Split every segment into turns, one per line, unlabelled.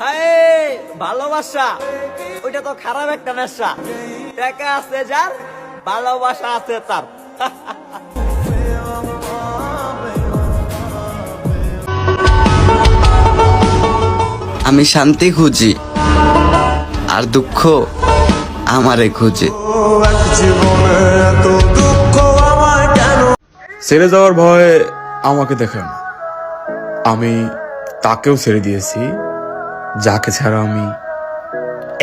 হায় ভালোবাসা ওইটা তো খারাপ একটা নেশা। টাকা আছে যার, ভালোবাসা আছে তার।
আমি শান্তি খুঁজি আর দুঃখ আমারে খুঁজে।
ছেড়ে যাওয়ার ভয়ে আমাকে দেখে না, আমি তাকেও ছেড়ে দিয়েছি যাকে ছাড়া আমি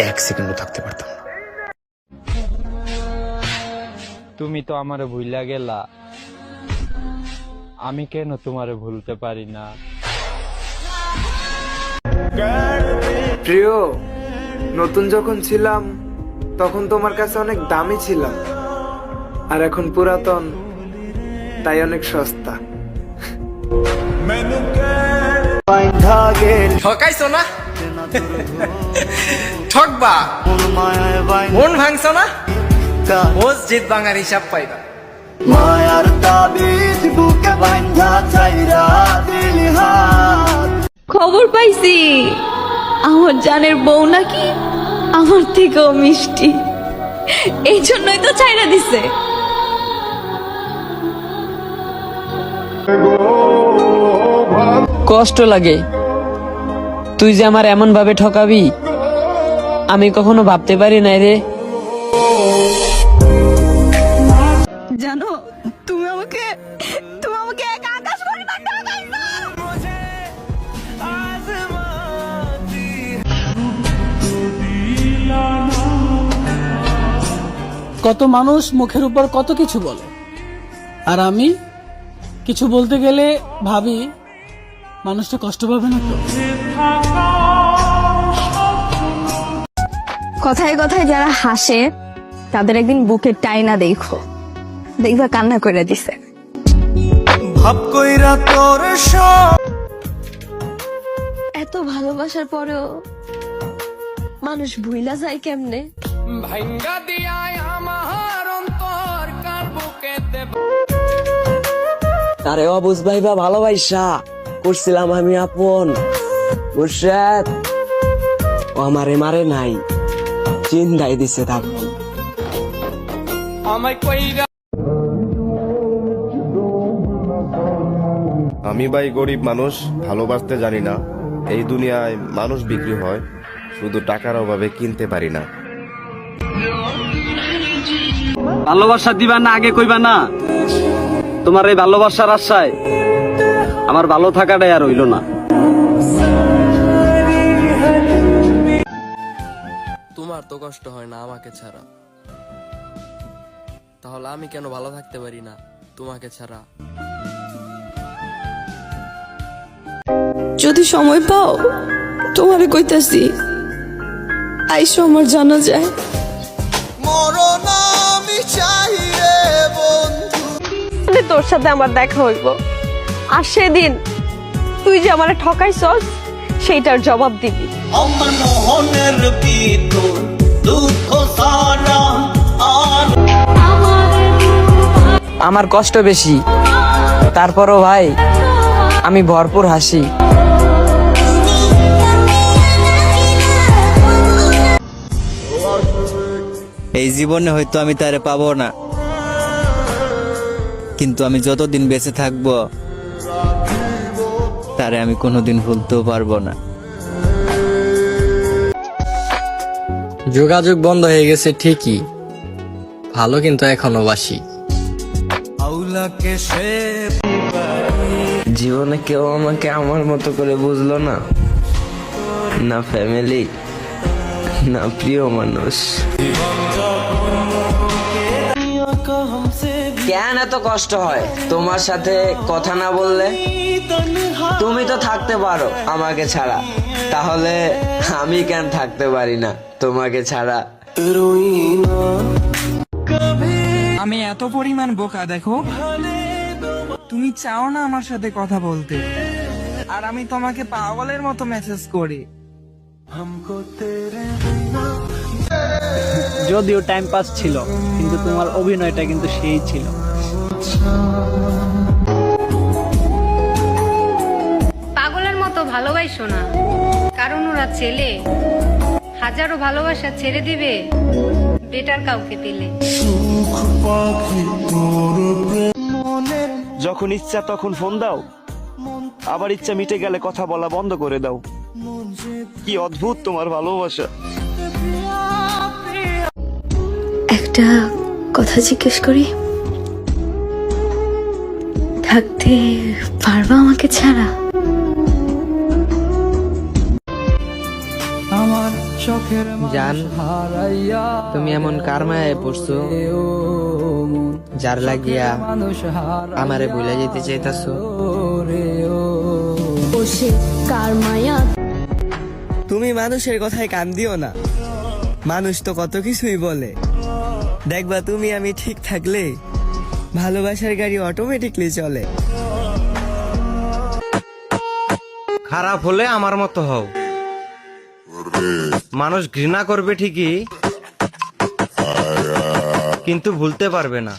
এক সেকেন্ডও থাকতে পারতাম না।
তুমি তো আমারে ভুইলা গেলা, আমি কেন তোমারে ভুলতে পারি না?
প্রিয়, নতুন যখন ছিলাম তখন তোমার কাছে অনেক দামি ছিলাম, আর এখন পুরাতন তাই অনেক সস্তা।
ঠকাইছো না, ঠকবা, মন ভাঙছো না, মসজিদ ভাঙার হিসাব পাইবা।
মায়ার তাবিজ বুকে বাঁধা চাইরা দিলি হাত।
খবর পাইছি আমার জানের বউ নাকি আমার থেকেও মিষ্টি, এই জন্যই তো চাইরা দিছে।
কষ্ট লাগে তুই যে আমার এমন ভাবে ঠকাবি, আমি কখনো ভাবতে পারি নাই রে।
জানো তুমি আমাকে এক আকাশ পরিমাণ ঠকাইছো।
কত মানুষ মুখের উপর কত কিছু বলে, আর আমি কিছু বলতে গেলে ভাবি মানুষটা কষ্ট পাবে না তো।
কথায় কথায় যারা হাসে তাদের একদিন বুকের টাইনা দেখো, দেখবা কান্না করে দিছে।
ভাব কইরা তোর সব
এত ভালোবাসার পরেও মানুষ ভুইলা যায় কেমনে?
ভাঙ্গা দিয়ায় আমার অন্তর কার বুকেতে।
তারে অবুঝ ভাইবা ভালোবাসা করছিলাম আমি আপন, মুর্শেদ ও আমারে মারে নাই, চিন্তাই দিছে থাকবো।
আমায় কইরা
আমি ভাই গরিব মানুষ, ভালোবাসতে জানি না। এই দুনিয়ায় মানুষ বিক্রি হয়, শুধু টাকার অভাবে কিনতে পারি না।
ভালোবাসা দিবা না আগে কইবা না? তোমার এই ভালোবাসার আশায় আমার ভালো থাকাটাই আর হইল না।
তোমার তো কষ্ট হয় না আমাকে ছাড়া, তাহলে আমি কেন ভালো থাকতে পারি না তোমাকে ছাড়া?
যদি সময় পাও তোমারে কইতাছি আইসো আমার জানা যায়।
মরণ আমি চাই রে বন্ধু।
তোর সাথে আমার দেখা হইব, আর সেদিন তুই যে আমারে ঠকাইছস সেইটার জবাব দিবি।
আমার মোহনের ভিতর দুঃখ সারা আর
আমার কষ্ট বেশি, তারপরও ভাই আমি ভরপুর হাসি।
এই জীবনে হয়তো আমি তারে পাবো না, কিন্তু আমি যতদিন বেঁচে থাকবো তারে আমি কোনোদিন ভুলতেও পারবো না।
যোগাযোগ বন্ধ হয়ে গেছে ঠিকই, ভালো কিন্তু এখনো বাসি।
আউলাকে সে
জীবনে কেউ আমাকে আমার মতো করে বুঝলো না, না ফ্যামিলি না প্রিয় মানুষ। কেন এত কষ্ট হয় তোমার সাথে কথা না বললে? তুমি তো থাকতে পারো আমাকে ছাড়া, তাহলে আমি কেন থাকতে পারি না তোমাকে ছাড়া?
আমি এত পরিমাণ বোকা দেখো, তুমি চাও না আমার সাথে কথা বলতে, আর আমি তোমাকে পাগলের মতো মেসেজ করি।
যদিও টাইম পাস ছিল, কিন্তু তোমার অভিনয়টা কিন্তু সেই ছিল।
পাগলের মতো ভালোবাসো না, কারণ ওরা ছেলে হাজারো ভালোবাসা ছেড়ে দিবে বেটার কাউকে দিলে।
যখন ইচ্ছা তখন ফোন দাও, আবার ইচ্ছা মিটে গেলে কথা বলা বন্ধ করে দাও। কি অদ্ভুত তোমার ভালোবাসা।
একটা কথা জিজ্ঞেস করি, থাকতে পারবা আমাকে ছাড়া?
জান, তুমি এমন কার মায়ায় পড়ছো যার লাগিয়া আমারে ভুলে যেতে চাইতাছো?
তুমি মানুষের কথায় কান দিও না, মানুষ তো কত কিছুই বলে। দেখবা তুমি আমি ঠিক থাকলে ভালোবাসার গাড়ি অটোমেটিকলি চলে।
খারাপ হলে আমার মতো হও। মানুষ ঘৃণা করবে ঠিকই, কিন্তু ভুলতে পারবে না।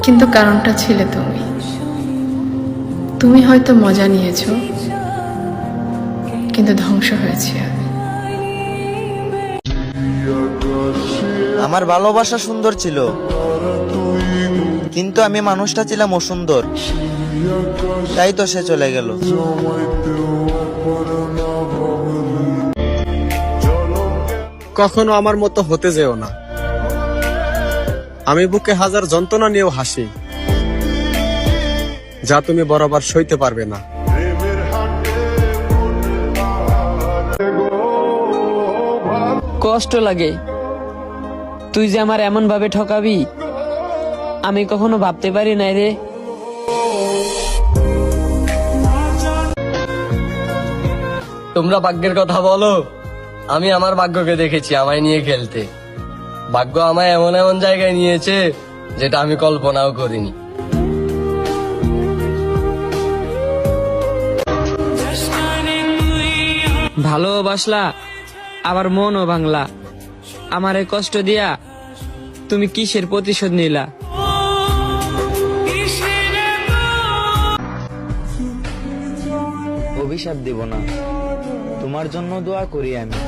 কিন্তু কারণটা ছিলে তুমি। তুমি হয়তো মজা নিয়েছো, কিন্তু ধ্বংস হয়েছে আমি।
আমার ভালোবাসা সুন্দর ছিল, কিন্তু আমি মানুষটা ছিলাম অসুন্দর, তাই তো সে চলে গেল।
কখনো আমার মতো হতে যেও না। আমি বুকে হাজার যন্ত্রণা নিয়েও হাসি, যা তুমি বরাবর সইতে পারবে না।
কষ্ট লাগে, তুই যে আমার এমন ভাবে ঠকাবি আমি কখনো ভাবতে পারি নাই রে।
তোমরা ভাগ্যের কথা বলো, আমি আমার ভাগ্যকে দেখেছি আমায় নিয়ে খেলতে। ভাগ্য আমায় এমন এমন জায়গায় নিয়েছে যেটা আমি কল্পনাও করিনি।
ভালোবাসলা আবার মনও ভাঙলা, আমারে কষ্ট দিয়া তুমি কিসের প্রতিশোধ নিলা?
অভিশাপ দিব না, তোমার জন্য দোয়া করি আমি।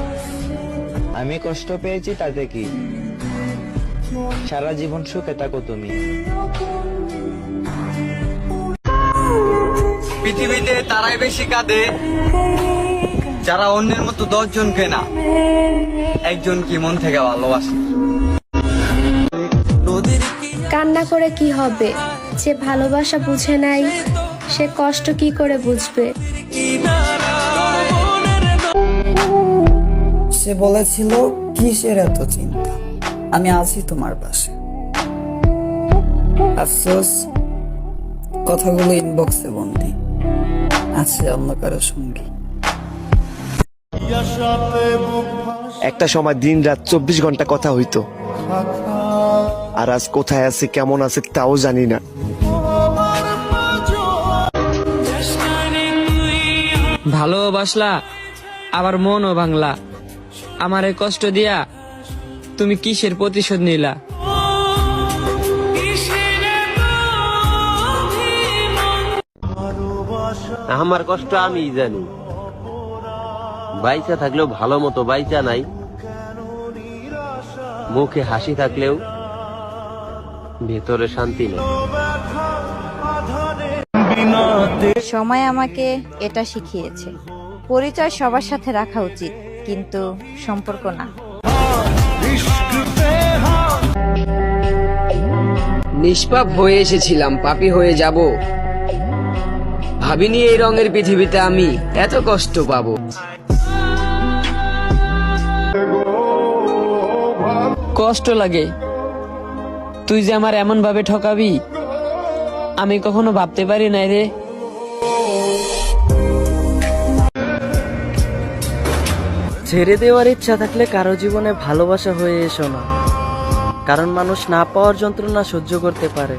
আমি কষ্ট পেয়েছি তাতে কি, সারা জীবন সুখে থাকো তুমি।
পৃথিবীতে তারাই বেশি কাঁদে যারা অন্যের মতো 10 জনকে না, একজনকে মন থেকে ভালোবাসে।
কান্না করে কি হবে? যে ভালোবাসা বুঝে নাই সে কষ্ট কি করে বুঝবে?
সে বলেছিল কিসের এত চিন্তা, আমি আছি তোমার পাশে। আফসোস কথাগুলো ইনবক্সে বন্দি আছে অন্য কারো সঙ্গে।
একটা সময় দিন রাত 24 ঘন্টা কথা হইতো, আর আজ কোথায় আছে কেমন আছে তাও জানি না।
ভালোবাসলা আবার মনও ভাঙলা, আমারে কষ্ট দিয়া তুমি কিসের প্রতিশোধ নিলা?
আমার কষ্ট আমি জানি, বাইচা থাকলেও ভালো মতো বাইচা নাই, মুখে হাসি থাকলেও ভেতরে শান্তি নেই।
সময় আমাকে এটা শিখিয়েছে, পরিচয় সবার সাথে রাখা উচিত, কিন্তু সম্পর্ক না।
নিষ্পাপ হয়ে এসেছিলাম, পাপী হয়ে যাব। ভাবিনি এই রঙের পৃথিবীতে আমি এত কষ্ট পাবো। কষ্ট লাগে, তুই যে আমার এমন ভাবে ঠকাবি আমি কখনো ভাবতে পারি নাই রে।
ছেড়ে দেওয়ার ইচ্ছা থাকলে কারো জীবনে ভালোবাসা হয়ে এসো না, কারণ মানুষ না পাওয়ার যন্ত্রণা সহ্য করতে পারে,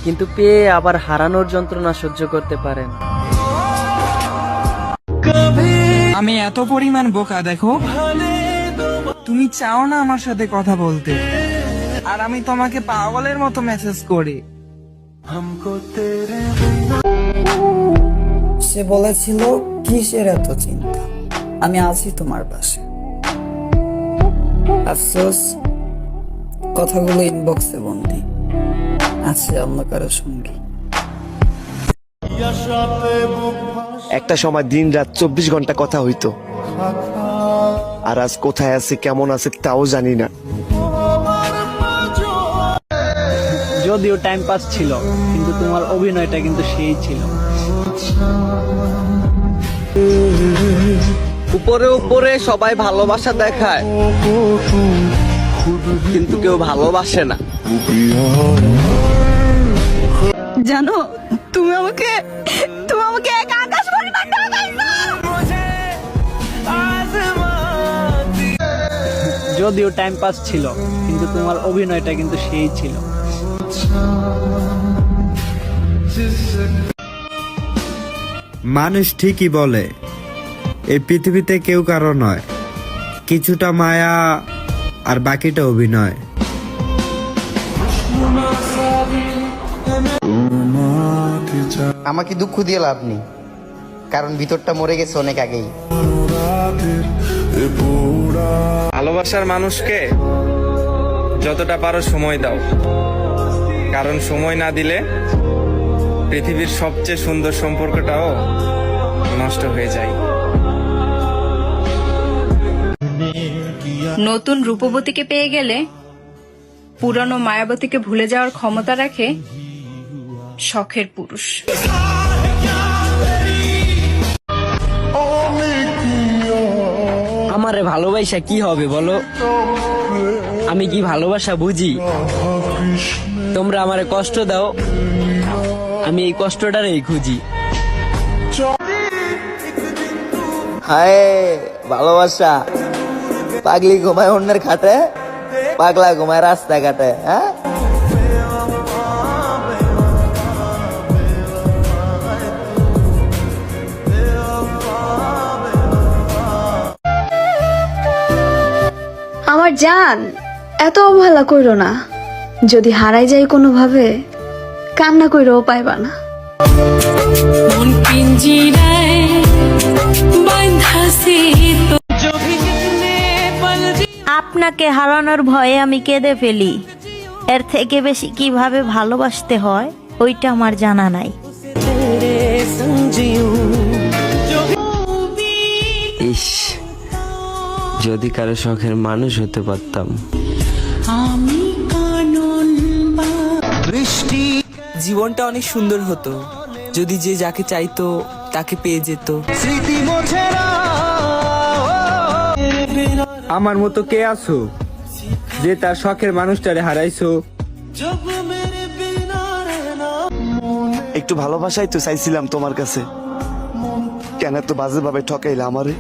কিন্তু পেয়ে আবার হারানোর যন্ত্রণা সহ্য করতে পারে না।
আমি এত পরিমাণ বোকা দেখো, তুমি চাও না আমার সাথে কথা বলতে, আর আমি তোমাকে পাগলের মতো মেসেজ করি।
সে সে বলেছিল কিসের এত চিন্তা, আমি আছি তোমার পাশে। আফসোস কথাগুলো ইনবক্সে বন্দি আছে অন্য কারো সঙ্গে।
একটা সময় দিন রাত 24 ঘন্টা কথা হইতো, আর আজ কোথায় আছে কেমন আছে তাও জানি না।
যদিও টাইম পাস ছিল, কিন্তু তোমার অভিনয়টা কিন্তু সেই ছিল।
উপরে উপরে সবাই ভালোবাসা দেখায়, কিন্তু কেউ ভালোবাসে না।
জানো তুমি আমাকে এক আকাশ পরিমাণ ঠকাইছো।
যদিও টাইম পাস ছিল, কিন্তু তোমার অভিনয়টা কিন্তু সেই ছিল।
মানুষ ঠিকই বলে এই পৃথিবীতে কেউ কারো নয়, কিছুটা মায়া আর বাকিটা অভিনয়।
আমাকে দুঃখ দিয়ে লাভ নেই, কারণ ভিতরটা মরে গেছে অনেক আগেই।
ভালোবাসার মানুষকে যতটা পারো সময় দাও, কারণ সময় না দিলে পৃথিবীর সবচেয়ে সুন্দর সম্পর্কটাও নষ্ট হয়ে যায়।
নতুন রূপবতীকে পেয়ে গেলে পুরানো মায়াবতীকে ভুলে যাওয়ার ক্ষমতা রাখে শখের পুরুষ।
আমারে ভালোবাসা কি হবে বলো? আমি কি ভালোবাসা বুঝি? তোমরা আমারে কষ্ট দাও, আমি এই কষ্টটারই খুঁজি।
হায় ভালোবাসা, পাগলি ঘুমায় অন্যের খাটে, পাগলা ঘুমায় রাস্তাঘাটে। হ্যাঁ,
আমার জান, এত অবহেলা কইরো না। যদি হারাই যাই কোনোভাবে, কান্না কইরও পাইবা না।
আপনাকে হারানোর ভয়ে আমি কেঁদে ফেলি। এর থেকে বেশি কিভাবে ভালোবাসতে হয় ওইটা আমার জানা নাই।
ইস, যদি কারো শখের মানুষ হতে পারতাম।
জীবনটা অনেক সুন্দর হতো যদি যে যাকে চাইতো তাকে পেয়ে যেত।
আমার মতো কে আছো যে তার শখের মানুষটারে হারাইছো?
একটু ভালোবাসাই তো চাইছিলাম তোমার কাছে, কেন এত বাজে ভাবে ঠকাইলা আমারে?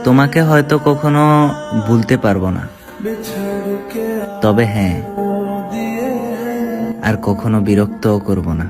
তোমাকে হয়তো কখনো ভুলতে পারবো না, তবে হ্যাঁ, আর কখনো বিরক্তও করব না।